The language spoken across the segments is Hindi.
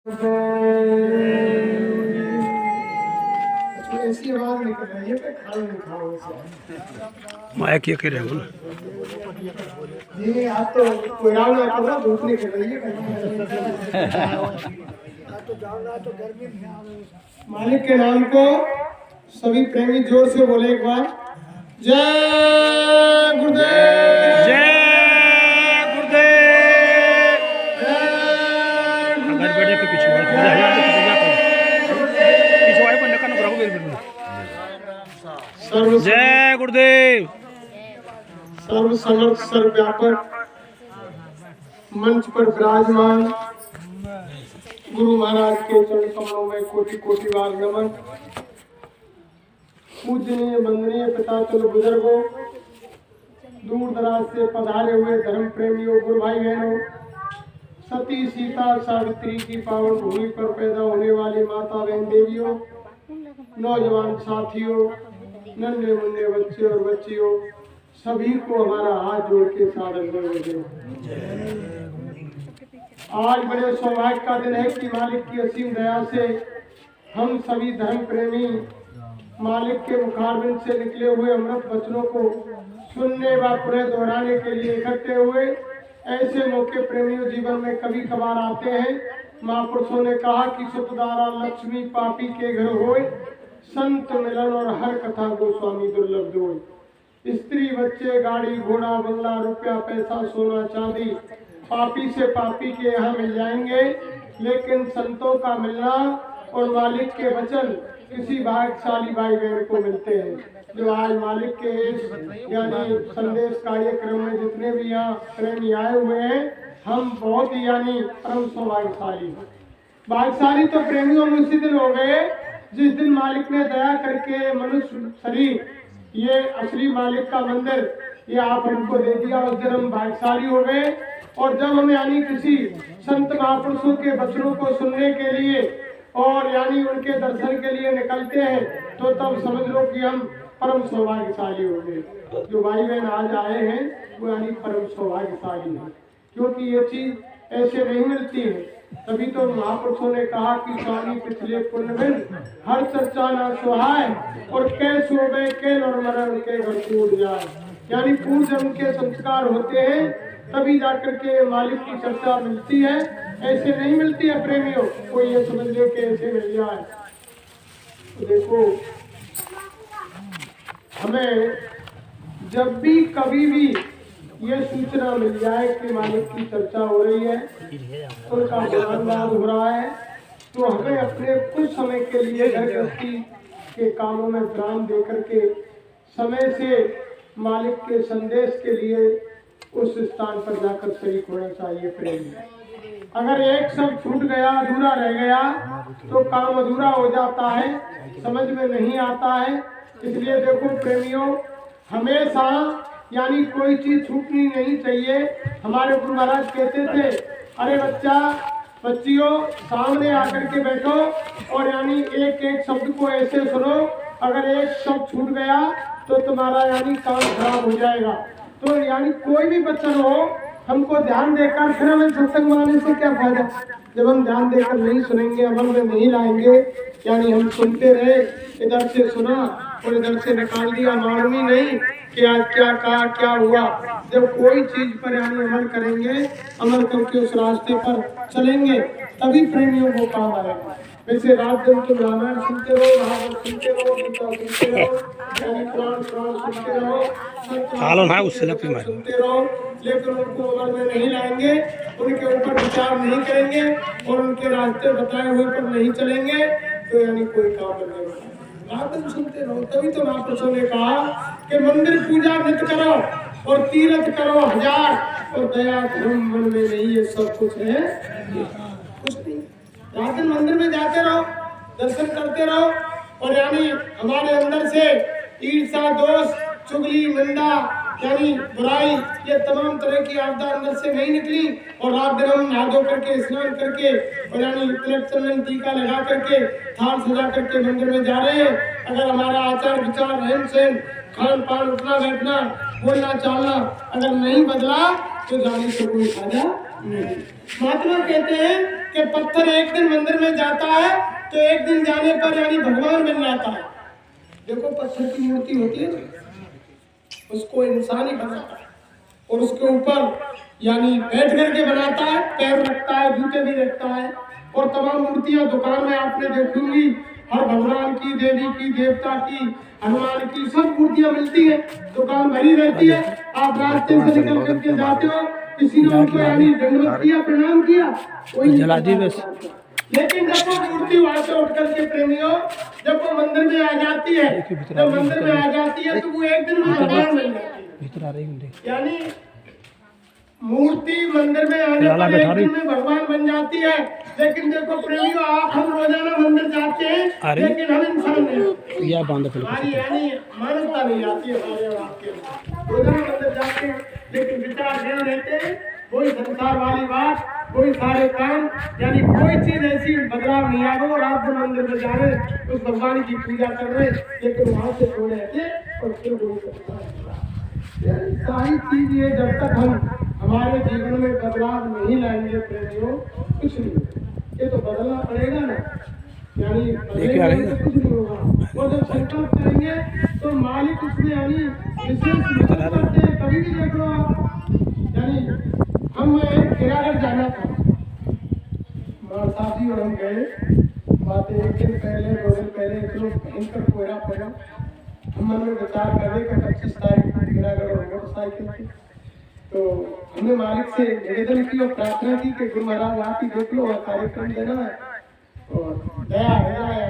ऐसी आवाज निकल रही है कि खाओ नहीं खाओ इसे। माया क्या कह रहे हो ना? जी आज तो कोयराव में तो धूप निकल रही है। मालिक के नाम को सभी प्रेमी जोर से बोले एक बार, जय गुरुदेव। जय गुरुदेव। अगर बैठे तो पीछे जय गुरुदेव। सर्व समर्थ सर्व व्यापक मंच पर विराजमान गुरु महाराज के चरण कमलों में कोटि कोटि बार नमन। पूजनीय वंदनीय पिता तुल्य बुजुर्गों, दूर दराज से पधारे हुए धर्म प्रेमियों, गुरु भाई बहनों, सती सीता सावित्री की पावन भूमि पर पैदा होने वाली माता बहन देवियों, नौजवान साथियों, नन्हे मुन्ने बच्चे और बच्चियों, सभी को हमारा हाथ जोड़ के सादर नमस्कार। आज बड़े सौभाग्य का दिन है कि मालिक की असीम दया से हम सभी धर्म प्रेमी मालिक के मुखारबिंद से निकले हुए अमृत वचनों को सुनने व पुनः दोहराने के लिए इकट्ठे हुए। ऐसे मौके प्रेमियों जीवन में कभी कभार आते हैं। महापुरुषों ने कहा कि सुतदारा लक्ष्मी पापी के घर होए, संत मिलन और हर कथा गोस्वामी दुर्लभ दोय। स्त्री बच्चे गाड़ी घोड़ा बंगला रुपया पैसा सोना चांदी पापी से पापी के यहाँ मिल जाएंगे, लेकिन संतों का मिलना और मालिक के वचन किसी भाग्यशाली भाई बहन को मिलते हैं। जो आज मालिक के इस यानी संदेश कार्यक्रम में जितने भी यहाँ प्रेमी आए हुए हैं, हम बहुत ही यानी परम सौभाग्यशाली हैं। भाग्यशाली तो प्रेमियों में उसी दिन हो गए जिस दिन मालिक ने दया करके मनुष्य शरीर, ये असली मालिक का मंदिर, ये आप हमको दे दिया। उस दिन हम भाग्यशाली हो गए। और जब हम यानी किसी संत महापुरुषों के वचनों को सुनने के लिए और यानी उनके दर्शन के लिए निकलते हैं, तो तब समझ लो कि हम परम सौभाग्यशाली हो गए। जो भाई बहन आज आए हैं वो यानी परम सौभाग्यशाली है, क्योंकि ये चीज ऐसे नहीं मिलती है। तभी तो महापुरुषों ने कहा कि स्वामी पिछले पुण्य बिन हर चर्चा ना सुहाय, और कै शोभे के और मरण के घर टूट जाए। यानी पूर्व जन्म के संस्कार होते हैं तभी जाकर के मालिक की चर्चा मिलती है, ऐसे नहीं मिलती है प्रेमियों। कोई ये समझ ले कि ऐसे मिल जाए। तो देखो, हमें जब भी कभी भी ये सूचना मिल जाए कि मालिक की चर्चा हो रही है, उनका गुणगान हो रहा है, तो हमें अपने कुछ समय के लिए घर गृहस्थी के कामों में विराम दे करके समय से मालिक के संदेश के लिए उस स्थान पर जाकर शरीक होना चाहिए। प्रेम, अगर एक शब्द छूट गया, अधूरा रह गया, तो काम अधूरा हो जाता है, समझ में नहीं आता है। इसलिए देखो प्रेमियों, हमेशा यानी कोई चीज छूटनी नहीं चाहिए। हमारे गुरु महाराज कहते थे, अरे बच्चा बच्चियों सामने आकर के बैठो और यानी एक एक शब्द को ऐसे सुनो। अगर एक शब्द छूट गया तो तुम्हारा यानी काम खराब हो जाएगा। तो यानी कोई भी वचन हो, हमको ध्यान देकर, फिर हमें सत्संग मानने से क्या फायदा जब हम ध्यान देकर नहीं सुनेंगे, अमल में नहीं लाएंगे। यानी हम सुनते रहे, इधर से सुना और इधर से निकाल दिया, मालूम ही नहीं कि आज क्या कहा क्या हुआ। जब कोई चीज पर यानी अमल करेंगे, अमल करके उस रास्ते पर चलेंगे, तभी प्रेमियों को काम आएगा। वैसे रात दिन तुम रामायण सुनते रहो, महाभारत सुनते रहो, गीता सुनते रहो, यानी पुराण सुनते रहो, सुनते रहो, लेकिन उनको अमल में नहीं लाएंगे, उनके ऊपर विचार नहीं करेंगे और उनके रास्ते बताए हुए पर नहीं चलेंगे, तो यानी कोई काम नहीं होगा। रात दिन सुनते रहो। तभी तो महापुरुषों ने कहा कि मंदिर पूजा नित्य करो और तीर्थ करो हजार, और दया धर्म मन में नहीं, ये सब कुछ है कुछ नहीं। रात दिन मंदिर में जाते रहो, दर्शन करते रहो, और यानी हमारे अंदर से ईर्ष्या, दोष, चुगली, निंदा, यानी बुराई, ये तमाम तरह की आपदा अंदर से नहीं निकली। और रात दिन हम नहा धो करके, स्नान करके और यानी तिलक चंदन टीका लगा करके, थाल सजा करके मंदिर में जा रहे हैं। अगर हमारा आचार विचार, रहन सहन, खान पान, उठना बैठना, बोलना चालना अगर नहीं बदला तो जाने से कोई फायदा नहीं। महात्मा कहते हैं कि पत्थर एक दिन मंदिर में जाता है तो एक दिन जाने पर यानी भगवान बन जाता है। देखो पत्थर की मूर्ति होती है उसको इंसान ही बनाता है और उसके ऊपर यानी बैठ करके बनाता है, पैर रखता है, जूते भी रखता है। और तमाम मूर्तियां दुकान में आपने देखूंगी, हर भगवान की, देवी की, देवता की, हनुमान की, सब मूर्तियां मिलती है, दुकान भरी रहती है। आप रास्ते से निकल करके जाते हो, किसी ने उनको यानी दंडवत किया, प्रणाम किया, कोई जला दी बस। लेकिन जब वो मूर्ति वहां से उठ करके प्रेमियों, जब वो मंदिर में आ जाती है, जब मंदिर में आ जाती है तो वो एक दिन में भगवान बन जाती है। भीतर आ रही यानी मूर्ति मंदिर में आने पर एक दिन में भगवान बन जाती है। लेकिन देखो प्रेमियों, आप हम रोजाना मंदिर जाते हैं लेकिन हम इंसान नहीं, या बांध हमारी यानी मानवता नहीं आती है हमारे और आपके। रोजाना मंदिर जाते हैं लेकिन विचार नहीं रहते हैं, कोई संसार वाली बात, कोई सारे काम, यानी कोई चीज ऐसी बदलाव नहीं आ रहा। और आप जो मंदिर में जा रहे हैं उस भगवान की पूजा कर रहे हैं, लेकिन वहां से थोड़े हटे और फिर सारी चीज ये जब तक हम हमारे जीवन में बदलाव नहीं लाएंगे प्रेमियों, कुछ नहीं। ये तो बदलना पड़ेगा ना, यानी तो कुछ नहीं होगा। और जब संकल्प करेंगे तो मालिक उसमें यानी विशेष करते हैं। कभी भी देख लो आप, यानी हम किरागढ़ जाना था, साहब जी और हम गए, बात एक दिन पहले 2 दिन पहले इतना भयंकर कोहरा पड़ा। हम मन में विचार कर रहे कि 25 तारीख को किरागढ़ और मोटरसाइकिल थी, तो हमने मालिक से निवेदन की और प्रार्थना की कि गुरु महाराज आप ही देख लो, कार्यक्रम देना है और दया है जाए,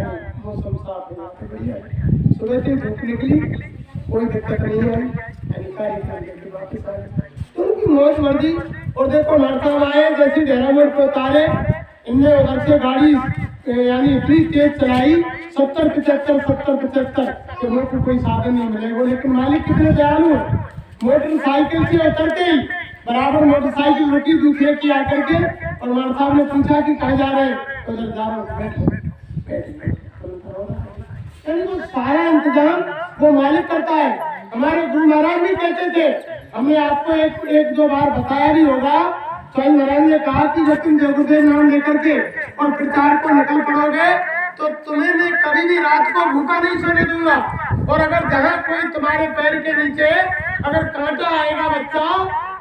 मौसम साफ है, तो बढ़िया है। सुबह से धूप निकली, कोई दिक्कत नहीं आई, कार्यक्रम करके वापस आए तो उनकी मौज मर्जी। और देखो लड़का आए, जैसे डेरागढ़ पे उतारे, इनने उधर से गाड़ी यानी इतनी तेज चलाई, 70-75 कि मेरे को कोई साधन नहीं मिलेगा। लेकिन मालिक कितने दयालु है, मोटरसाइकिल से उतरते ही बराबर मोटरसाइकिल रुकी दूसरे की आकर के, और मार साहब ने पूछा कि कहाँ जा रहे हैं, तो उधर जा रहा हूँ, यानी वो सारा इंतजाम वो मालिक करता है। हमारे गुरु महाराज भी कहते थे, हमने आपको एक 2 बार बताया भी होगा, स्वामी महाराज ने कहा कि जब तुम जगुदेव नाम लेकर के और प्रचार को निकल पड़ोगे तो तुम्हें मैं कभी भी रात को भूखा नहीं सोने दूंगा। और अगर जहाँ कोई तुम्हारे पैर के नीचे अगर कांटा आएगा बच्चा,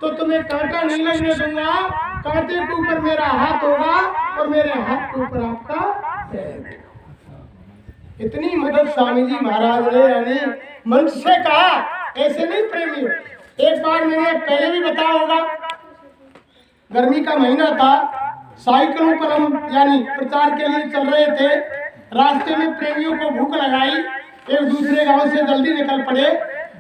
तो तुम्हें कांटा नहीं लगने दूंगा। कांटे के ऊपर मेरा हाथ होगा और मेरे हाथ के ऊपर आपका पैर। इतनी मदद स्वामी जी महाराज ने यानी मंच से कहा, ऐसे नहीं प्रेमी। एक बार मैंने पहले भी बताया होगा, गर्मी का महीना था, साइकिलों पर हम यानी प्रचार के लिए चल रहे थे। रास्ते में प्रेमियों को भूख लगाई, एक दूसरे गांव से जल्दी निकल पड़े।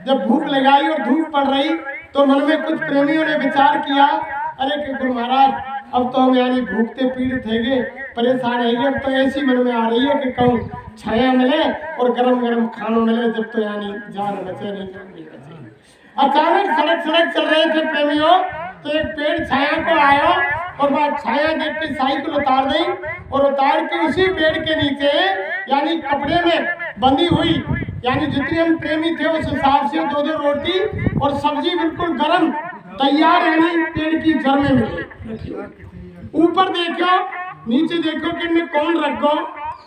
जब भूख लगाई और धूप पड़ रही तो मन में कुछ प्रेमियों ने विचार किया, अरे कि गुरु महाराज अब तो हम यानी भूखते पीड़ित हैगे, परेशान हैगे, अब तो ऐसी मन में आ रही है कि कहूँ छाया मिले और गरम गरम खाना मिले, जब तो यानी जान बचे नहीं बचे। अचानक सड़क चल रहे थे प्रेमियों, तो एक पेड़ छाया को आया और वह छाया देख के साइकिल उतार दी, और उतार के उसी पेड़ के नीचे यानी कपड़े में बंधी हुई, यानी जितने हम प्रेमी थे उस हिसाब से 2-2 रोटी और सब्जी बिल्कुल गरम तैयार यानी पेड़ की जड़ में मिली। ऊपर देखो नीचे देखो कि इनमें कौन रख गो।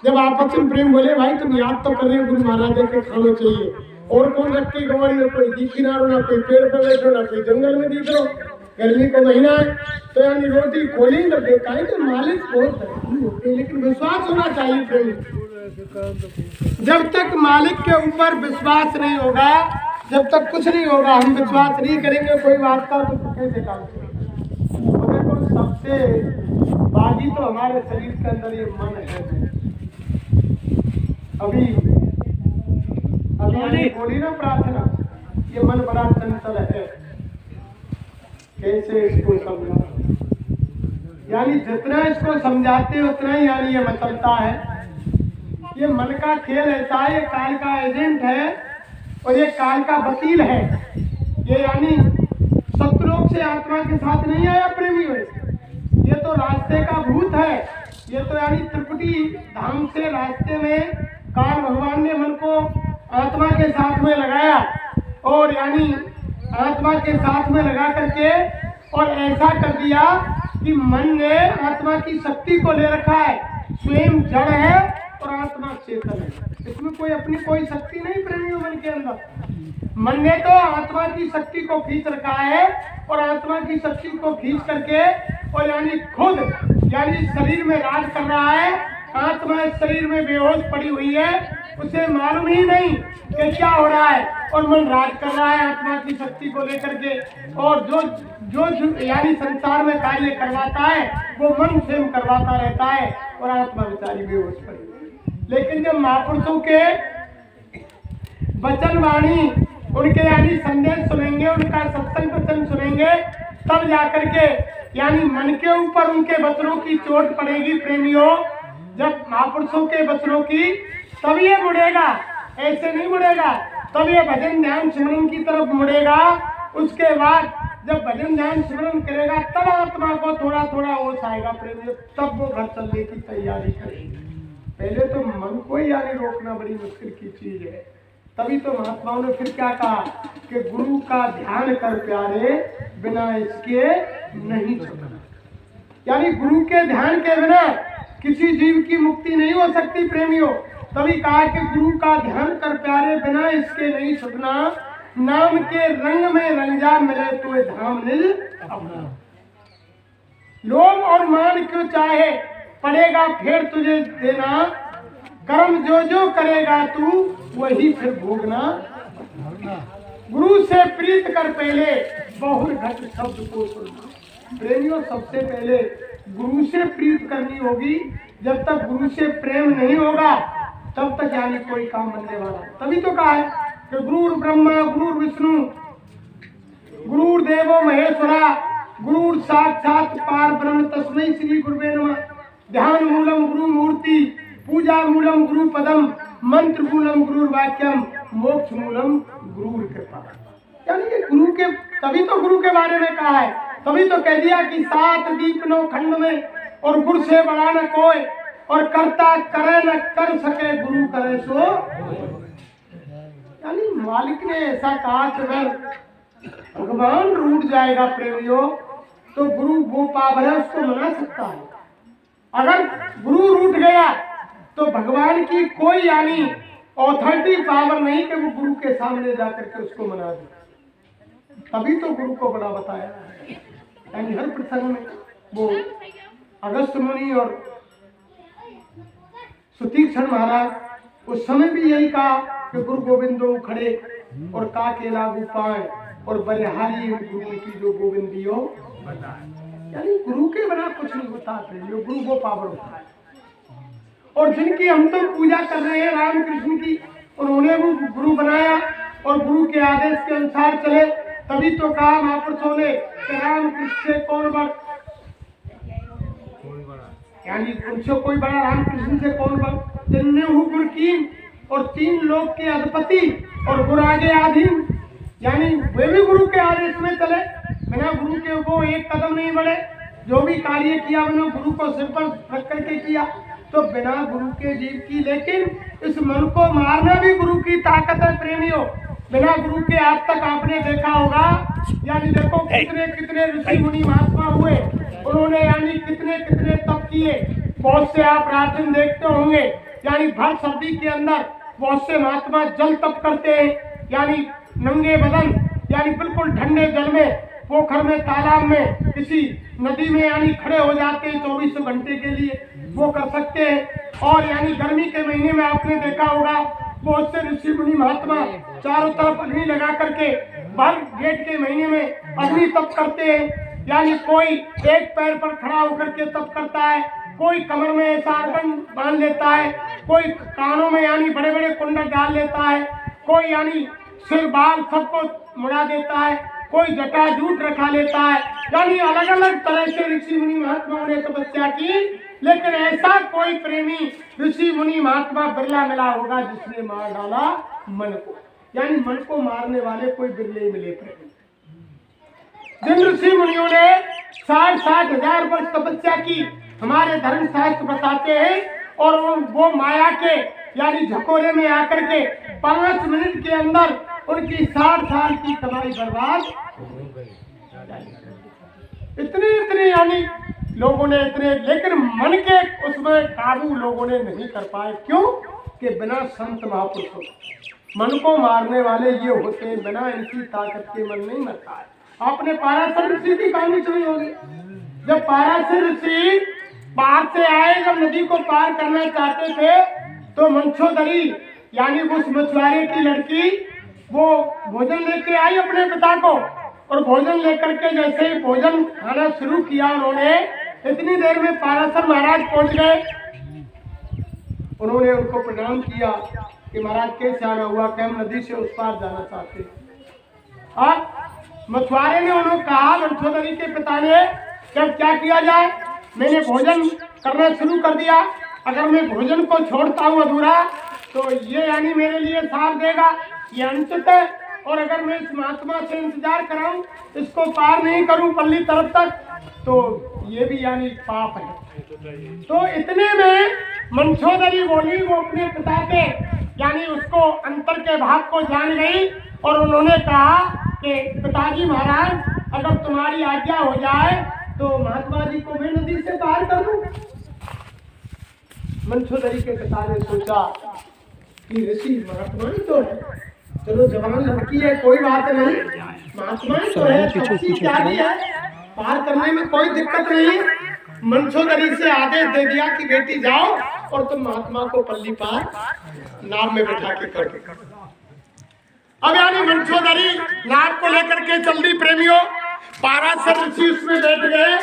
जब आपस में प्रेम बोले, भाई तुम याद तो कर रहे हो गुरु महाराज के खाना चाहिए, और कौन रख के गवार में कोई दिखी ना, ना कोई पेड़ पर बैठो, ना कोई जंगल में दिख रहो, गर्मी का महीना है, तो यानी रोटी खोली तो देखा है कि मालिक बहुत है। लेकिन विश्वास होना चाहिए प्रेमी, जब तक मालिक के ऊपर विश्वास नहीं होगा, जब तक कुछ नहीं होगा। हम विश्वास नहीं करेंगे कोई बात का तो कैसे काम करेंगे। देखो सबसे बागी तो हमारे शरीर के अंदर ये मन है। अभी बोली ना प्रार्थना, ये मन बड़ा चंचल है, कैसे इसको समझा, यानी जितना इसको समझाते उतना ही यानी ये मचलता है। ये मन का खेल ऐसा है, ये काल का एजेंट है और ये काल का वकील है। ये यानी सतलोक से आत्मा के साथ नहीं आया प्रेमी, ये तो रास्ते का भूत है। ये तो यानी त्रिपुटी धाम से रास्ते में काल भगवान ने मन को आत्मा के साथ में लगाया, और यानी आत्मा के साथ में लगा करके और ऐसा कर दिया कि मन ने आत्मा की शक्ति को ले रखा है, स्वयं जड़ है और आत्मा चेतन है। इसमें कोई अपनी कोई शक्ति नहीं प्रेमियों मन के अंदर। मन ने तो आत्मा की शक्ति को खींच रखा है और आत्मा की शक्ति को खींच करके और यानी खुद यानी शरीर में राज कर रहा है। आत्मा इस शरीर में बेहोश पड़ी हुई है, उसे मालूम ही नहीं कि क्या हो रहा है, और मन राज कर रहा है आत्मा की शक्ति को लेकर के। और जो जो यानी संसार में कार्य करवाता है वो मन स्वयं करवाता रहता है और आत्मा बेचारी बेहोश पड़ी हुई है। लेकिन जब महापुरुषों के वचन वाणी उनके यानी संदेश सुनेंगे, उनका सत्संग वचन सुनेंगे, तब जाकर के यानी मन के ऊपर उनके वचनों की चोट पड़ेगी प्रेमियों। जब महापुरुषों के वचनों की, तब ये मुड़ेगा, ऐसे नहीं मुड़ेगा। तब ये भजन ध्यान सिमरन की तरफ मुड़ेगा। उसके बाद जब भजन ध्यान सिमरन करेगा तब आत्मा को थोड़ा थोड़ा होश आएगा प्रेमियों, तब वो घर चलने की तैयारी करेगी। पहले तो मन को ही यानी रोकना बड़ी मुश्किल की चीज है। तभी तो महात्माओं ने फिर क्या कहा कि गुरु का ध्यान कर प्यारे, बिना इसके नहीं छूटना। यानी गुरु के ध्यान के बिना किसी जीव की मुक्ति नहीं हो सकती प्रेमियों। तभी कहा कि गुरु का ध्यान कर प्यारे, बिना इसके नहीं छूटना। नाम के रंग में रंजा, मिले तो धाम निज अपना। लोभ और मान क्यों चाहे, पड़ेगा फिर तुझे देना। कर्म जो जो करेगा तू, वही फिर भोगना। गुरु से प्रीत कर पहले, बहुर घट शब्द को सुनना। प्रेमियों, सबसे पहले गुरु से प्रीत करनी होगी। जब तक गुरु से प्रेम नहीं होगा तब तक यानी कोई काम बनने वाला। तभी तो कहा है कि गुरु ब्रह्मा गुरु विष्णु गुरु देवो महेश्वरा, गुरु साक्षात पार ब्रह्म, तस्मै श्री गुरुवे नमः। ध्यान मूलम गुरु मूर्ति, पूजा मूलम गुरु पदम, मंत्र मूलम गुरु वाक्यम, मोक्ष मूलम गुरु कृपा। यानी कि गुरु के, तभी तो गुरु के बारे में कहा है। तभी तो कह दिया कि 7 दीप 9 खंड में, और गुरु से बड़ा न कोई, और करता करे न कर सके, गुरु करे सो। यानी मालिक ने ऐसा कहा कि अगर भगवान रूठ जाएगा प्रेमियों तो गुरु वो पावर है उसको मना सकता है। अगर गुरु रूठ गया तो भगवान की कोई यानी ऑथोरिटी पावर नहीं कि वो गुरु के सामने जाकर के उसको मना दे। तभी तो गुरु को बड़ा बताया है। यानी हर प्रसंग में वो अगस्त मुनि और सुतीक्षण महाराज उस समय भी यही कहा कि गुरु गोविंदो खड़े और का के लागू पाए, और बलिहारी गुरु की जो गोविंदियो बताए। यानी गुरु के बिना कुछ नहीं होता है, गुरु वो पावर होता है। और जिनकी हम तो पूजा कर रहे हैं रामकृष्ण की, उन्होंने वो गुरु बनाया और गुरु के आदेश के अनुसार चले। तभी तो कहा महापुरुषों ने कि रामकृष्ण से कौन बड़ा, यानी उनसे कोई बड़ा रामकृष्ण से कौन बड़ा। तिन्ने हूँ गुरु कीन, और 3 लोक के अधिपति, और गुरु आगे आधीन। यानी वे भी गुरु के आदेश में चले, बिना गुरु के वो एक कदम नहीं बढ़े। जो भी कार्य किया उन्होंने गुरु को सिर पर रख करके किया, तो बिना गुरु के जीव की। लेकिन इस मन को मारना भी गुरु की ताकत है प्रेमियों। बिना गुरु के आज तक आपने देखा होगा, यानी देखो कितने कितने ऋषि मुनि महात्मा हुए, उन्होंने यानी कितने कितने तप किए। बहुत से आप राजन देखते होंगे, यानी भर सर्दी के अंदर बहुत से महात्मा जल तप करते हैं, यानी नंगे बदन, यानी बिल्कुल ठंडे जल में, पोखर में, तालाब में, किसी नदी में यानी खड़े हो जाते हैं 24 घंटे के लिए, वो कर सकते हैं। और यानी गर्मी के महीने में आपने देखा होगा बहुत से ऋषि मुनि महात्मा चारों तरफ अग्नि लगा करके भर जेठ के महीने में अग्नि तप करते हैं। यानी कोई एक पैर पर खड़ा होकर के तप करता है, कोई कमर में ऐसा अर्पण बांध लेता है, कोई कानों में यानी बड़े बड़े कुंडल डाल लेता है, कोई यानी सिर बाल सबको मुड़ा देता है, कोई जटा जूट रखा लेता है। यानी अलग अलग तरह से ऋषि मुनि महात्माओं ने तपस्या की, लेकिन ऐसा कोई प्रेमी ऋषि मुनि महात्मा बिरला मिला होगा जिसने मार डाला मन को। यानी मन को मारने वाले कोई बिरले मिले प्रेमी। जिन ऋषि मुनियों ने 60-60 हजार वर्ष तपस्या की, हमारे धर्म शास्त्र बताते हैं, और वो माया के यानी झकोरे में आकर के 5 मिनट के अंदर उनकी 60 साल की कमाई बर्बाद। इतने इतने यानी लोगों ने इतने, लेकिन मन के उसमें काबू लोगों ने नहीं कर पाए। क्यों? कि बिना संत महापुरुषों, मन को मारने वाले ये होते हैं, बिना इनकी ताकत के मन नहीं मरता है। आपने पाराशर ऋषि की कहानी सुनी होगी। जब पाराशर ऋषि बाहर से आए, जब नदी को पार करना चाहते थे, तो मंछोदरी यानी उस मछुआरे की लड़की वो भोजन लेके आई अपने पिता को, और भोजन लेकर के जैसे ही भोजन खाना शुरू किया उन्होंने, इतनी देर में पाराशर महाराज पहुंच गए। उन्होंने उनको प्रणाम किया कि महाराज कैसे आना हुआ, कि हम नदी से उस पार जाना चाहते। मछुआरे ने उन्होंने कहा, मंछोदरी के पिता ने, कि अब क्या किया जाए, मैंने भोजन करना शुरू कर दिया, अगर मैं भोजन को छोड़ता हूँ अधूरा तो ये यानी मेरे लिए साथ देगा, ये अंत है, और अगर मैं इस महात्मा से इंतजार कराऊं, इसको पार नहीं करूं पल्ली तरफ तक, तो ये भी यानी पाप है। तो इतने में मंछोदरी बोली, वो अपने पिता के यानी उसको अंतर के भाग को जान गई, और उन्होंने कहा कि पिताजी महाराज, अगर तुम्हारी आज्ञा हो जाए तो महात्मा जी को मैं नदी से पार कर दूं। मंछोदरी के पिता ने सोचा कि ऋषि महात्मा ही तो है, चलो जवान लड़की है कोई बात नहीं, महात्मा ही तो है, तपस्वी त्यागी है, पार करने में कोई दिक्कत नहीं। मंछोदरी से आदेश दे दिया कि बेटी जाओ और तुम महात्मा को पल्ली पार नाव में बैठा के कर। अब यानी मंछोदरी नाव को लेकर के चल दी। प्रेमियों, पाराशर ऋषि उसमें बैठ गए।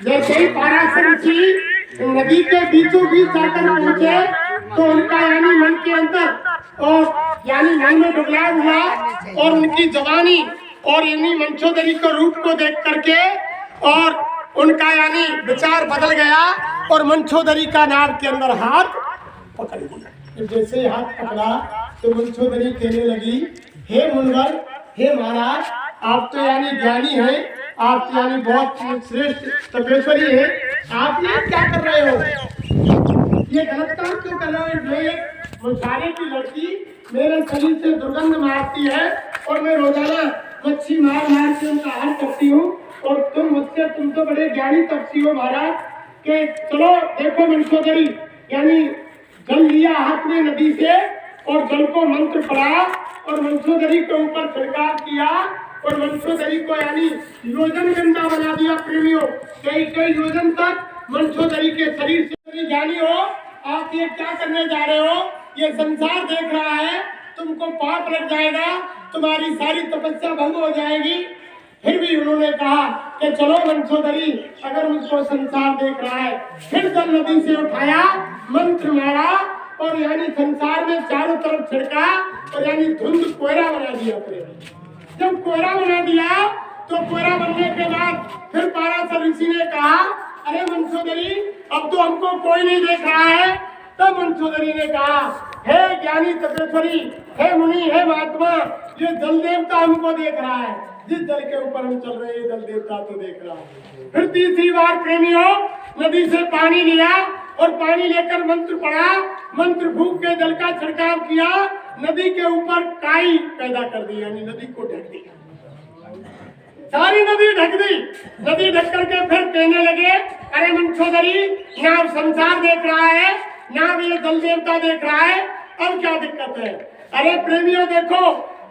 जैसे ही पाराशर ऋषि नदी के बीचों बीच जाकर पहुंचे, तो उनका यानी मन के अंदर और यानी मन में बदलाव हुआ, और उनकी जवानी और यानी मंछोदरी के रूप को देख करके और उनका यानी विचार बदल गया, और मंछोदरी का नाव के अंदर हाथ पकड़ लिया। जैसे ही हाथ पकड़ा तो मंछोदरी कहने लगी, हे मुनिवर, हे महाराज, आप तो यानी ज्ञानी हैं, आप तो यानी बहुत श्रेष्ठ तपेश्वरी हैं, आप ये क्या कर रहे हो, ये गलत काम क्यों कर रहे हो? मैं मछुआरे की लड़की, मेरे शरीर से दुर्गंध मारती है, और मैं रोजाना मच्छी मार मार के उनका आहार करती हूँ, और तुम तो बड़े ज्ञानी तपस्वी हो महाराज, के चलो देखो मंछोदरी यानी जल लिया हाथ में नदी से, और जल को मंत्र पढ़ा, और मंछोदरी के ऊपर छिड़काव किया, और मंछोदरी को यानी योजन गंदा बना दिया। प्रेमियों, कई कई योजन तक मंछोदरी के शरीर से। ज्ञानी हो आप, ये क्या करने जा रहे हो, ये संसार देख रहा है, तुमको पाप लग जाएगा, तुम्हारी सारी तपस्या भंग हो जाएगी। फिर भी उन्होंने कहा कि चलो मंछोदरी, अगर मुझको संसार देख रहा है। फिर जल नदी से उठाया, मंत्र मारा, और यानी संसार में चारों तरफ छिड़का, और यानी धुंध कोहरा बना दिया। जब कोहरा बना दिया, तो कोहरा बनने के बाद फिर पाराशर ऋषि ने कहा, अरे मंछोदरी, अब तो हमको कोई नहीं देख रहा है। तब मंछोदरी ने कहा, हे ज्ञानी तपेश्वरी, हे मुनि, हे महात्मा, ये जल देवता हमको देख रहा है, जिस जल के ऊपर हम चल रहे हैं जल देवता तो देख रहा है। फिर तीसरी बार प्रेमियों नदी से पानी लिया, और पानी लेकर मंत्र पढ़ा, मंत्र फूंक के जल का छिड़काव किया, नदी के ऊपर काई पैदा कर दी, यानी नदी को ढक दिया, सारी नदी ढक दी। नदी ढक करके फिर कहने लगे, अरे मंछोदरी, ना संसार देख रहा है, ना ये जल देवता देख रहा है, अब क्या दिक्कत है? अरे प्रेमियों देखो,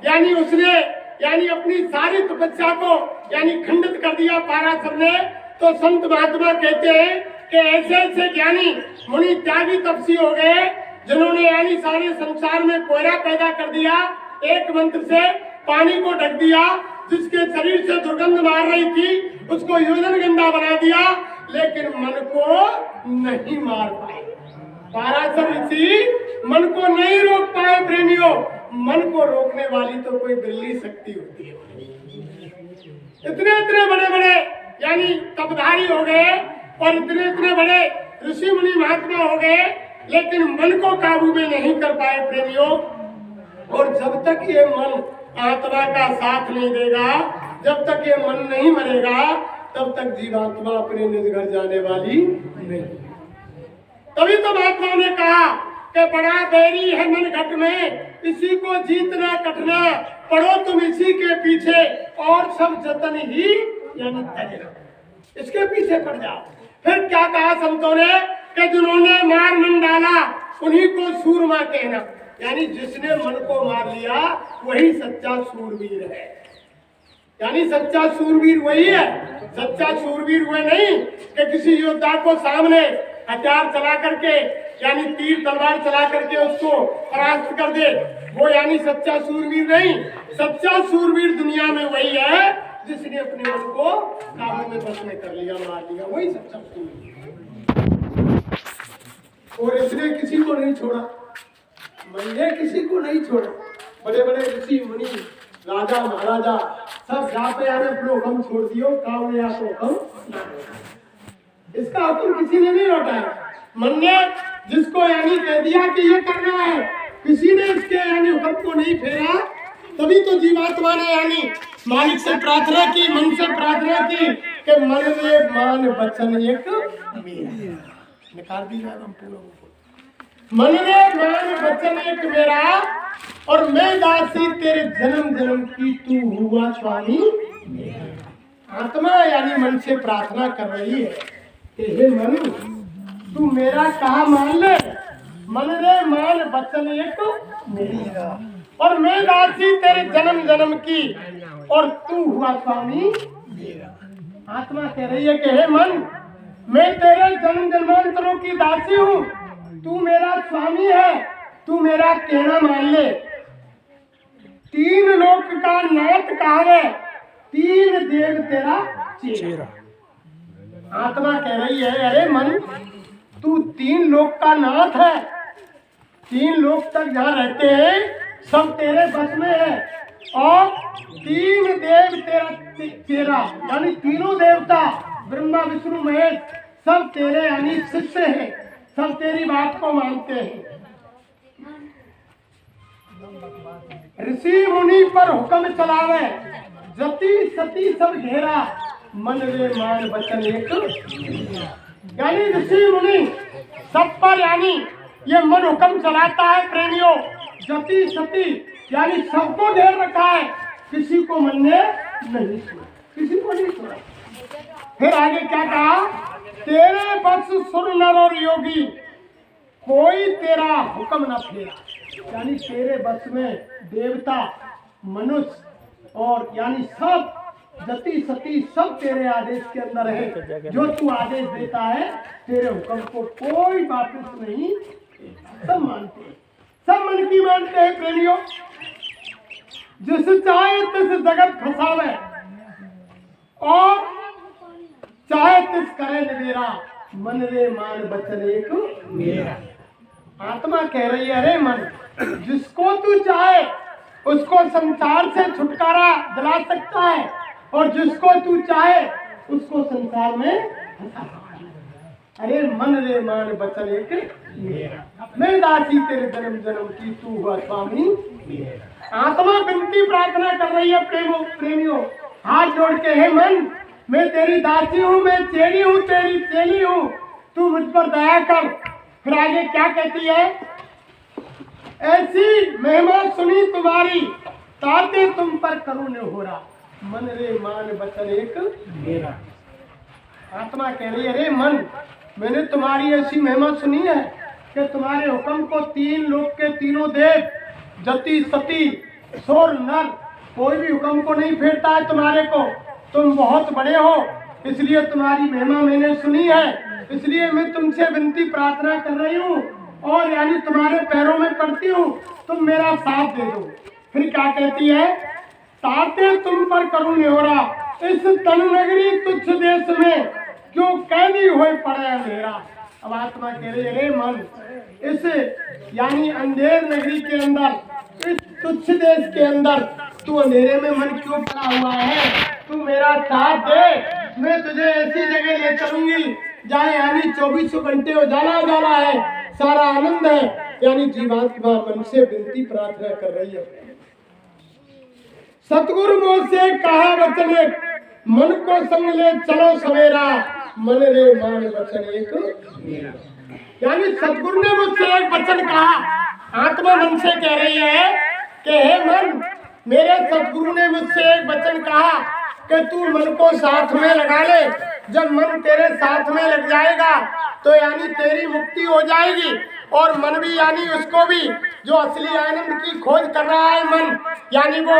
यानी उसने यानी अपनी सारी तपस्या को यानी खंडित कर दिया पाराशर ने। तो संत महात्मा कहते हैं कि ऐसे ऐसे ज्ञानी मुनि त्यागी तपस्वी हो गए, जिन्होंने यानी सारे संसार में कोहरा पैदा कर दिया, एक मंत्र से पानी को ढक दिया, जिसके शरीर से दुर्गंध मार रही थी उसको योजन गंदा बना दिया, लेकिन मन को नहीं मार पाए। पाराशर ऋषि मन को नहीं रोक पाए। प्रेमियों, मन को रोकने वाली तो कोई बिल्ली शक्ति होती है। इतने इतने बड़े बड़े यानी तपधारी हो गए, और इतने इतने बड़े ऋषि मुनि महात्मा हो गए, लेकिन मन को काबू में नहीं कर पाए। प्रेमियों, और जब तक ये मन आत्मा का साथ नहीं देगा, जब तक ये मन नहीं मरेगा, तब तक जीवात्मा अपने निज घर जाने वाली नहीं। तभी तो महात्माओं ने कहा कि बड़ा बैरी है मन घट में, इसी को जीतना कटना, पढ़ो तुम इसी के पीछे, और सब जतन ही यानी तजना, इसके पीछे पड़ जाओ। फिर क्या कहा संतों ने कि जिन्होंने मार मन डाला उन्हीं को सूरमा कहना, यानी जिसने मन को मार लिया वही सच्चा सूरवीर है। यानी सच्चा सूरवीर वही है। सच्चा सूरवीर वह नहीं कि किसी योद्धा को सामने हथियार चला करके यानी तीर तलवार चला करके उसको परास्त कर दे, वो यानी सच्चा सूरवीर नहीं। सच्चा सूरवीर दुनिया में वही है जिसने अपने मन को काबू में बस में कर लिया, मार लिया, वही सच्चा सूरवीर। और इसने किसी को नहीं छोड़ा, मैंने किसी को नहीं छोड़ा। बड़े बड़े ऋषि मुनि राजा महाराजा सब जहाँ पे आने अपने हुक्म छोड़ दियो, काम या तो हुक्म, इसका हुक्म किसी ने नहीं लौटाया। मन ने जिसको यानी कह दिया कि ये करना है, किसी ने इसके यानी हुक्म को नहीं फेरा। तभी तो जीवात्मा ने यानी मालिक से प्रार्थना की, मन से प्रार्थना की कि मन में मान वचन एक मेरा, निकाल दिया हम पूरा मन में मान वचन एक मेरा, और मैं दासी तेरे जन्म जन्म की, तू हुआ स्वामी मेरा। आत्मा यानी मन से प्रार्थना कर रही है कि हे मन तू मेरा कहा मान ले, मन रे मान वचन एक मेरा, और मैं दासी तेरे जन्म जन्म की, और तू हुआ स्वामी मेरा। आत्मा कह रही है कि हे मन मैं तेरे जन्म जन्मांतरों की दासी हूँ, तू मेरा स्वामी है, तू मेरा कहना मान ले। तीन लोक का नाथ कहावे, तीन देव तेरा चेरा। आत्मा कह रही है अरे मन तू तीन लोक का नाथ है, तीन लोक तक जहाँ रहते हैं सब तेरे बस में है, और तीन देव तेरा यानी तीनों देवता ब्रह्मा विष्णु महेश सब तेरे यानी शिष्य हैं, सब तेरी बात को मानते हैं। ऋषि मुनि पर हुक्म चलावे, जति सती सब घेरा, मन रे मान वचन एक। यानी ऋषि मुनि सब पर यानी ये मन हुक्म चलाता है प्रेमियों। जति सती यानी सबको घेर रखा है, किसी को मन ने नहीं छोड़ा, किसी को नहीं छोड़ा। फिर आगे क्या कहा, तेरे बस सुर नर और योगी, कोई तेरा हुक्म न फेरा। यानी तेरे बस में देवता मनुष्य और यानी सब जति सती सब तेरे आदेश के अंदर है। जो तू आदेश देता है तेरे हुक्म को कोई वापस नहीं, सब मानते हैं, सब मन की मानते हैं प्रेमियों। जिस चाहे तिस जगत फसावे, और चाहे तिस करे निवेरा, मन रे मान वचन एक मेरा। आत्मा कह रही है अरे मन जिसको तू चाहे उसको संसार से छुटकारा दिला सकता है, और जिसको तू चाहे उसको संसार में फंसा सकता है। अरे मन रे मान वचन एक मेरा, मैं दासी तेरे जन्म जन्म की, तू हुआ स्वामी मेरा। आत्मा विनती प्रार्थना कर रही है प्रेमियों हाथ जोड़ के, हे मन मैं तेरी दासी हूँ, मैं चेली हूँ, तेरी चेली हूँ, तू मुझ पर दया कर। फिर आगे क्या कहती है, ऐसी महिमा सुनी तुम्हारी, ताते तुम पर करुण हो रहा, मन रे मान वचन एक मेरा। आत्मा कह रही है अरे मन मैंने तुम्हारी ऐसी महिमा सुनी है कि तुम्हारे हुक्म को तीन लोक के तीनों देव जति सती सोर नर कोई भी हुक्म को नहीं फेरता है तुम्हारे को। तुम बहुत बड़े हो, इसलिए तुम्हारी महिमा मैंने सुनी है, इसलिए मैं तुमसे विनती प्रार्थना कर रही हूँ, और यानी तुम्हारे पैरों में पड़ती हूँ, तुम मेरा साथ दे दो। फिर क्या कहती है, ताते तुम पर करुण हो रहा, इस तन नगरी तुच्छ देश में क्यों कैदी हुए पड़े अंधेरा। अब आत्मा कह रही है मन इस यानी अंधेर नगरी के अंदर, इस तुच्छ देश के अंदर तू अंधेरे में मन क्यों पड़ा हुआ है, तू मेरा साथ दे, मैं तुझे ऐसी जगह ले चलूंगी जहाँ यानी 24 घंटे उजाला है, सारा आनंद है। यानी जीवात्मा मन से विनती प्रार्थना कर रही है। सतगुरु मुझसे कहा वचन एक, मन को संग ले चलो सवेरा, मन रे मान वचन एक मेरा। यानी सतगुरु ने मुझसे एक वचन कहा, आत्मा मन से कह रही है कि हे मन मेरे सतगुरु ने मुझसे एक वचन कहा कि तू मन को साथ में लगा ले, जब मन तेरे साथ में लग जाएगा तो यानी तेरी मुक्ति हो जाएगी। और मन भी यानी उसको भी जो असली आनंद की खोज कर रहा है मन, यानी वो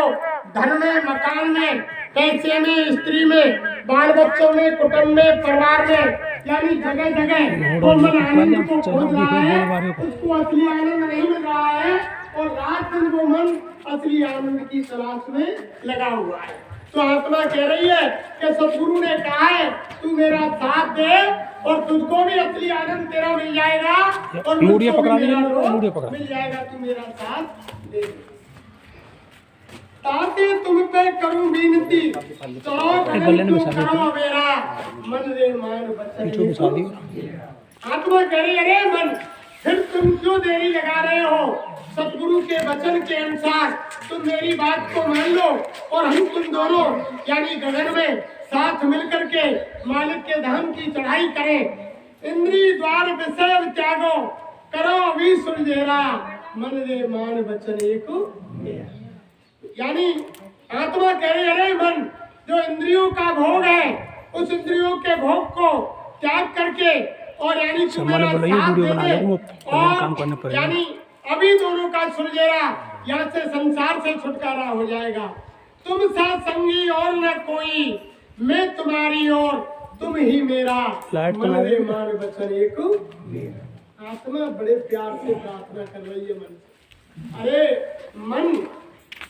धन में, मकान में, पैसे में, स्त्री में, बाल बच्चों में, कुटुंब में, परिवार में, यानी जगह जगह वो मन आनंद को खोज रहा है, उसको असली आनंद नहीं मिल रहा है और रात दिन वो मन असली आनंद की तलाश में लगा हुआ है। तो आत्मा कह रही है कि सतगुरु ने कहा है तू मेरा साथ दे और तुझको भी असली आनंद तेरा मिल जाएगा और मुझको भी मेरा रोग मिल जाएगा, तू मेरा साथ दे। ताते तुम पे करूं विनती, करो मेरा मन रे मान बचन। आत्मा कह रही अरे मन, फिर तुम क्यों देरी लगा रहे हो? सतगुरु के वचन के अनुसार तुम मेरी बात को मान लो और हम तुम दोनों यानी गगन में साथ मिलकर के मालिक के धाम की चढ़ाई करें। इंद्री द्वार विषय त्यागो, करो अभी सुलझेरा, मन रे मान बचन एक। यानी आत्मा कह रही अरे मन, जो इंद्रियों का भोग है उस इंद्रियों के भोग को त्याग करके और यानी तुम्हारा साथ दे दे और यानी अभी दोनों का सुलझेरा, यहाँ से संसार से छुटकारा हो जाएगा। तुम सा संगी और न कोई, मैं तुम्हारी और तुम ही मेरा, मन रे मान बचन एक। आत्मा बड़े प्यार से प्रार्थना कर रही है मन, अरे मन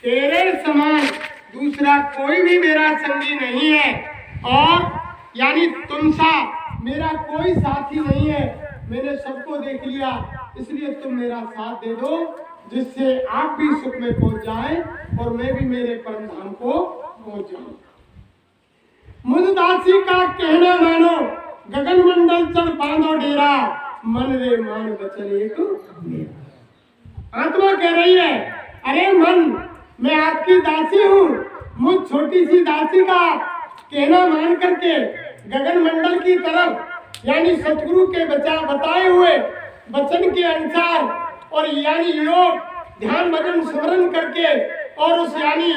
तेरे समान दूसरा कोई भी मेरा संगी नहीं है और यानी तुम सा मेरा कोई साथी नहीं है। मैंने सबको देख लिया, इसलिए तुम मेरा साथ दे दो जिससे आप भी सुख में पहुंच जाए और मैं भी मेरे परम धाम को पहुंच जाऊं। मुझ दासी का कहना मानो, गगन मंडल चल बांधो डेरा, मन रे मान बचन एक। आत्मा कह रही है अरे मन, मैं आपकी दासी हूँ, मुझ छोटी सी दासी का कहना मान करके गगन मंडल की तरफ यानी सतगुरु के बताए हुए वचन के अनुसार और यानी योग ध्यान भजन स्मरण करके और उस यानी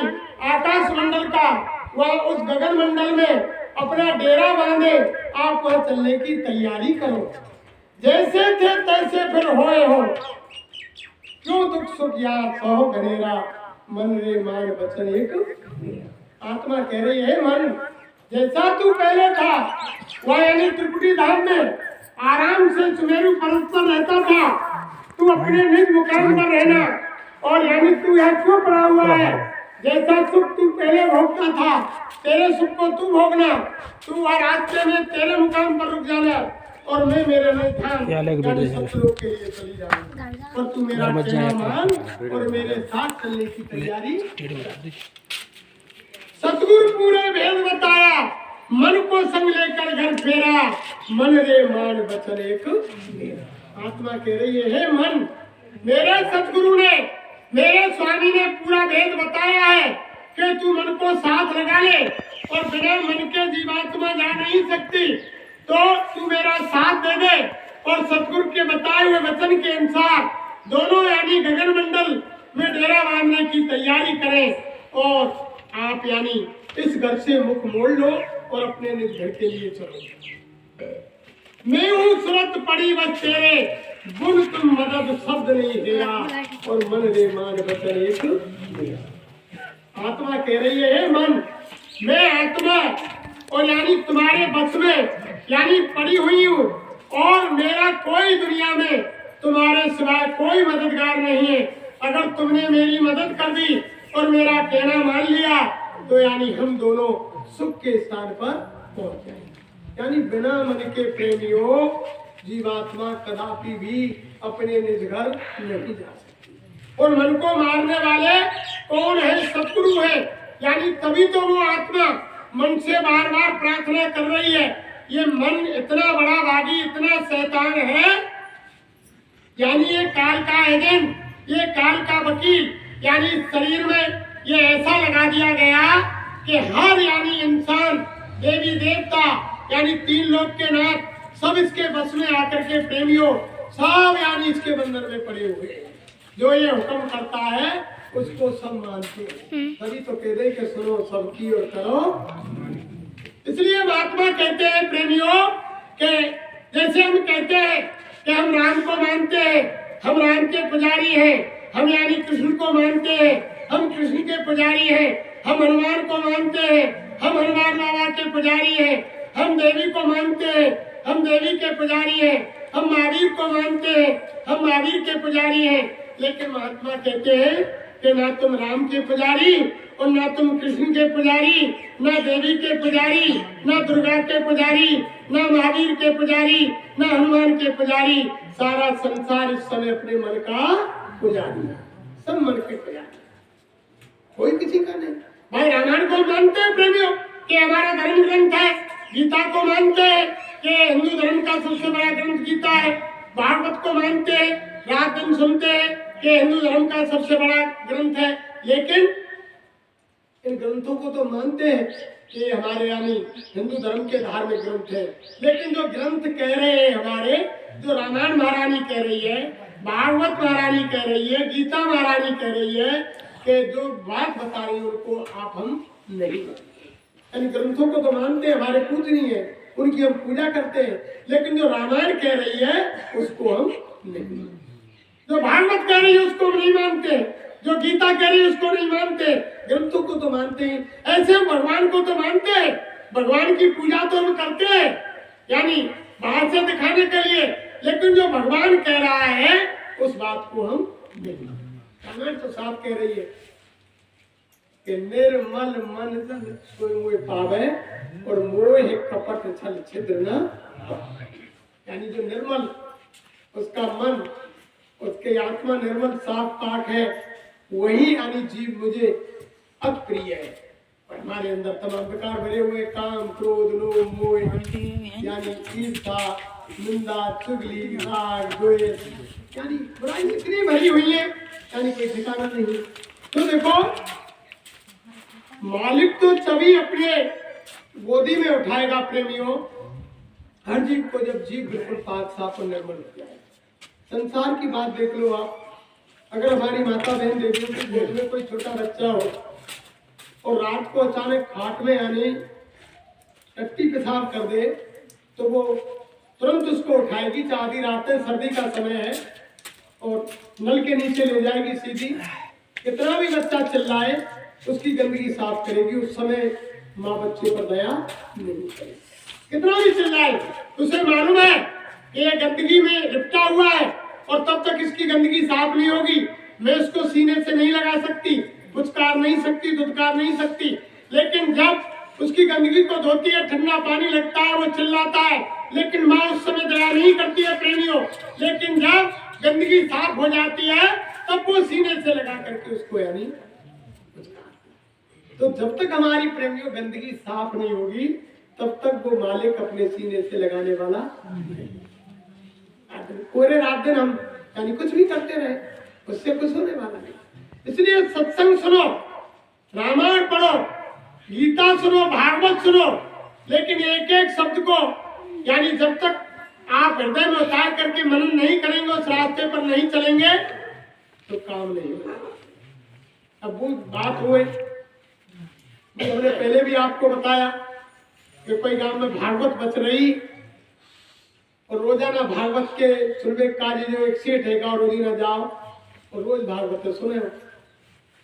आकाश मंडल का वह उस गगन मंडल में अपना डेरा बांधे आप वह चलने की तैयारी करो। जैसे थे तैसे फिर होए हो, क्यों दुख सुख याद सहो घनेरा, मन रे मान बचन एक। आत्मा कह रही है मन, जैसा तू पहले था वह यानी त्रिपुटी धाम में आराम से सुमेरु पर्वत पर रहता था, तू अपने निज मुकाम पर रहना और यानी तू यहाँ क्यों पड़ा हुआ है? जैसा सुख तू पहले भोगता था तेरे सुख को तू भोगना, तू वह रास्ते में तेरे मुकाम पर रुक जाना और मैं मेरे ध्यान सतलोक के लिए चली जाऊंगा और तू मेरा कहना मान और मेरे साथ चलने की तैयारी। सतगुरु पूरे भेद बताया, मन को संग लेकर घर फेरा, मन रे मान बचन एक। आत्मा कह रही है हे मन, मेरे सतगुरु ने, मेरे स्वामी ने पूरा भेद बताया है कि तू मन को साथ लगा ले और बिना मन के जीवात्मा जा नहीं सकती, तो तू मेरा साथ दे दे और सतगुरु के बताए हुए वचन के अनुसार दोनों यानी गगन मंडल में डेरा बांधने की तैयारी करें और आप यानी इस घर से मुख मोड़ लो और अपने निज घर के लिए चलो। मैं हूँ सूरत पड़ी बस तेरे, गुण तुम मदद शब्द नहीं दिया और मन रे मान बचन एक। आत्मा कह रही है मन, मैं आत्मा और यानी तुम्हारे बस में यानी पड़ी हुई हूँ और मेरा कोई दुनिया में तुम्हारे सिवाय कोई मददगार नहीं है। अगर तुमने मेरी मदद कर दी और मेरा कहना मान लिया तो यानी हम दोनों सुख के स्थान पर पहुंच जाएंगे। यानी बिना मन के प्रेमियों जीवात्मा कदापि भी अपने निज घर नहीं जा सकती और मन को मारने वाले कौन है? सतगुरु है। यानी तभी तो वो आत्मा मन से बार बार प्रार्थना कर रही है। ये मन इतना बड़ा बागी, इतना शैतान है, यानी ये काल का एजेंट, ये काल का वकील, यानी शरीर में ये ऐसा लगा दिया गया कि हर यानी इंसान, देवी देवता, यानी तीन लोक के नाथ सब इसके बस में आकर के प्रेमियों सब यानी इसके बंधन में पड़े हुए हैं। जो ये हुक्म करता है उसको सब मानते हैं, तभी तो कह दे कि सुनो सबकी और करो। इसलिए महात्मा कहते हैं प्रेमियों कि जैसे हम कहते हैं कि हम राम को मानते हैं, हम राम के पुजारी हैं, हम यानी कृष्ण को मानते हैं, हम कृष्ण के पुजारी हैं, हम हनुमान को मानते हैं, हम हनुमान बाबा के पुजारी हैं, हम देवी को मानते हैं, हम देवी के पुजारी हैं, हम महावीर को मानते हैं, हम महावीर के पुजारी हैं। लेकिन महात्मा कहते हैं कि ना तुम राम के पुजारी और ना तुम कृष्ण के पुजारी, ना देवी के पुजारी, ना दुर्गा के पुजारी, ना महावीर के पुजारी, ना हनुमान के पुजारी, सारा संसार इस समय अपने मन का पुजारी है, सब मन के पुजारी, कोई किसी का नहीं। भाई रामायण को मानते हैं प्रेमियों कि हमारा धर्म ग्रंथ है, गीता को मानते हैं कि हिंदू धर्म का सबसे बड़ा ग्रंथ गीता है, भागवत को मानते हैं, रात दिन सुनते हैं कि हिंदू धर्म का सबसे बड़ा ग्रंथ है। लेकिन इन ग्रंथों को तो मानते हैं कि हमारे यानी हिंदू धर्म के धार्मिक ग्रंथ है, लेकिन जो ग्रंथ कह रहे हैं हमारे, जो रामायण महारानी कह रही है, भागवत महारानी कह रही है, गीता महारानी कह रही है कि जो बात बता रही है उनको आप हम नहीं मानते। इन ग्रंथों को तो मानते हैं, हमारे पूजनीय है, उनकी हम पूजा करते हैं, लेकिन जो रामायण कह रही है उसको हम नहीं मानते, जो भागवत कह रही है उसको हम नहीं मानते, जो गीता कह रही है उसको नहीं मानते। ग्रंथों को तो मानते हैं, ऐसे हम भगवान को तो मानते हैं, भगवान की पूजा तो हम करते हैं यानी बाहर से दिखाने के लिए, लेकिन जो भगवान कह रहा है उस बात को हम नहीं मानते। रामायण तो साफ कह रही है कि निर्मल मन जन सोई मोह पावे और मोह कपट छल छिद्र न पावे। यानी जो निर्मल उसका मन, उसके आत्मा निर्मल साफ पाक है, वही यानी जीव मुझे अप्रिय है। और हमारे अंदर तमाम विकार भरे हुए काम, क्रोध, लोभ, मोह यानी ईर्ष्या, निंदा, चुगली, राग, द्वेष यानी बुराई इतनी भरी हुई है यानी कोई ठिकाना नहीं। तो देखो मालिक तो तभी अपने गोदी में उठाएगा प्रेमियों हर जीव को जब जीव बिल्कुल पाक साफ और निर्मल हो जाए। संसार की बात देख लो आप, अगर हमारी माता बहन देवियों के पेट में कोई छोटा बच्चा हो और रात को अचानक खाट में यानी टट्टी पेशाब कर दे तो वो तुरंत उसको उठाएगी, आधी रात है, सर्दी का समय है, और नल के नीचे ले जाएगी सीधी। कितना भी बच्चा चिल्लाए उसकी गंदगी साफ करेगी, उस समय माँ बच्चे पर दया नहीं करेगी। कितना भी चिल्लाए उसे मालूम है कि ये गंदगी में लिपटा हुआ है और तब तक इसकी गंदगी साफ नहीं होगी, मैं इसको सीने से नहीं लगा सकती, पुचकार नहीं सकती, धुतकार नहीं सकती। लेकिन जब उसकी गंदगी को धोती है, ठंडा पानी लगता है, वो चिल्लाता है, लेकिन माँ उस समय दया नहीं करती है प्रेमियों। लेकिन जब गंदगी साफ हो जाती है तब वो सीने से लगा करके उसको यानी तो जब तक हमारी प्रेमियों गंदगी साफ नहीं होगी तब तक वो मालिक अपने सीने से लगाने वाला पूरे रात दिन हम यानी कुछ भी करते रहे, उससे कुछ होने वाला नहीं। इसलिए सत्संग सुनो, रामायण पढ़ो, गीता सुनो, भागवत सुनो, लेकिन एक एक शब्द को यानी जब तक आप हृदय में उतार करके मनन नहीं करेंगे, उस रास्ते पर नहीं चलेंगे तो काम नहीं होगा। अब वो बात हुई, हमने पहले भी आपको बताया कि कोई गांव में भागवत बच रही और रोजाना भागवत के सुनने का जो एक सेठ है गाँव रोजीना जाओ और रोज भागवत सुने।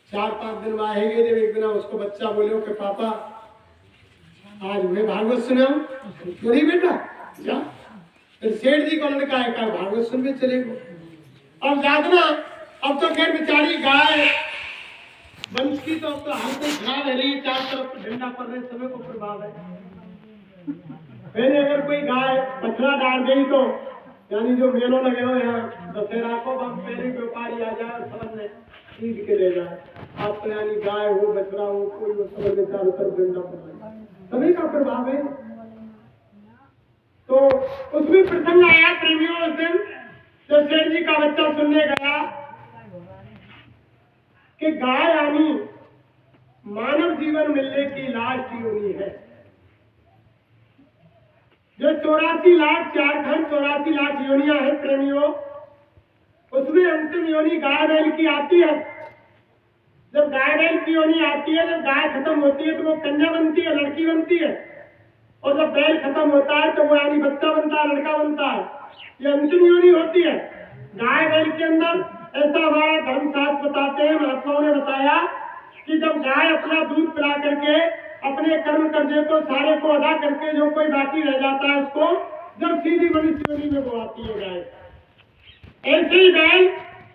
4-5 दिन आएंगे, जब एक दिन उसको बच्चा बोलो कि पापा आज मैं भागवत सुना हूँ, क्यों नहीं बेटा जा। फिर सेठ जी को लड़का है कहा भागवत सुन के चले गए। अब जागना, अब तो खैर बेचारी गाय वंश की तो अब तो हालत खराब है रही, चार तरफ झंडा पड़ रहे, समय को प्रभाव है। पहले अगर कोई गाय पथरा डाल गई तो यानी जो मेलों लगे हो यहाँ दशहरा को हम पहले व्यापारी आ जाए समझ में खरीद के ले जाए। आप तो यानी गाय हो, बछड़ा हो, कोई वो समझ में चारों तरफ झंडा पड़ रहा है, समय का प्रभाव है। तो उसमें प्रसंग आया प्रेमियों उस दिन जब सेठ जी का बच्चा सुनने गया कि गाय यानी मानव जीवन मिलने की लाज की योनि है। जो 84 लाख झारखंड 84 लाख योनियां है प्रेमियों, उसमें अंतिम योनि गाय बैल की आती है। जब गाय बैल की योनि आती है, जब गाय खत्म होती है तो वो कन्या बनती है, लड़की बनती है। और जब बैल खत्म होता है तो वो यानी बच्चा बनता है, लड़का बनता है, ये अंतिम योनि होती है। गाय बैल के अंदर ऐसा हमारा धर्मशास्त्र बताते हैं, महात्माओं ने बताया कि जब गाय अपना दूध पिला करके अपने कर्म कर्जे को सारे को अदा करके जो कोई बाकी रह जाता है उसको जब सीधी मनुष्य योनि में वो आती है गाय, ऐसे ही बैल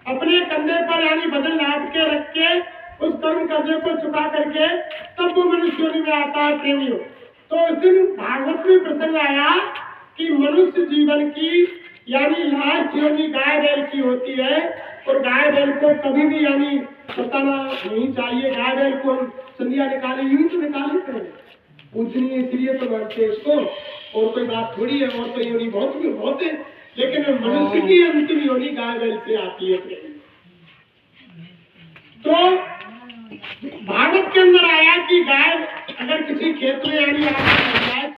अपने कंधे पर यानी बदन लाद के रख के उस कर्म कर्जे को चुका करके तब वो मनुष्य योनि में आता है प्रेमियों। तो उस दिन भागवत में प्रसंग आया कि मनुष्य जीवन की यानी लास्ट योनि गाय बैल की होती है और गाय बैल को कभी भी यानी बताना नहीं चाहिए। गाय बैल को हम संध्या निकाले यूं तो निकाल लेते हैं, पूजनीय इसलिए तो मानते हैं इसको, और कोई बात थोड़ी है, और तो योनि बहुत है, लेकिन मनुष्य की अंतिम योनि गाय बैल से आती है। तो भागवत के अंदर आया कि गाय अगर किसी खेत में यानी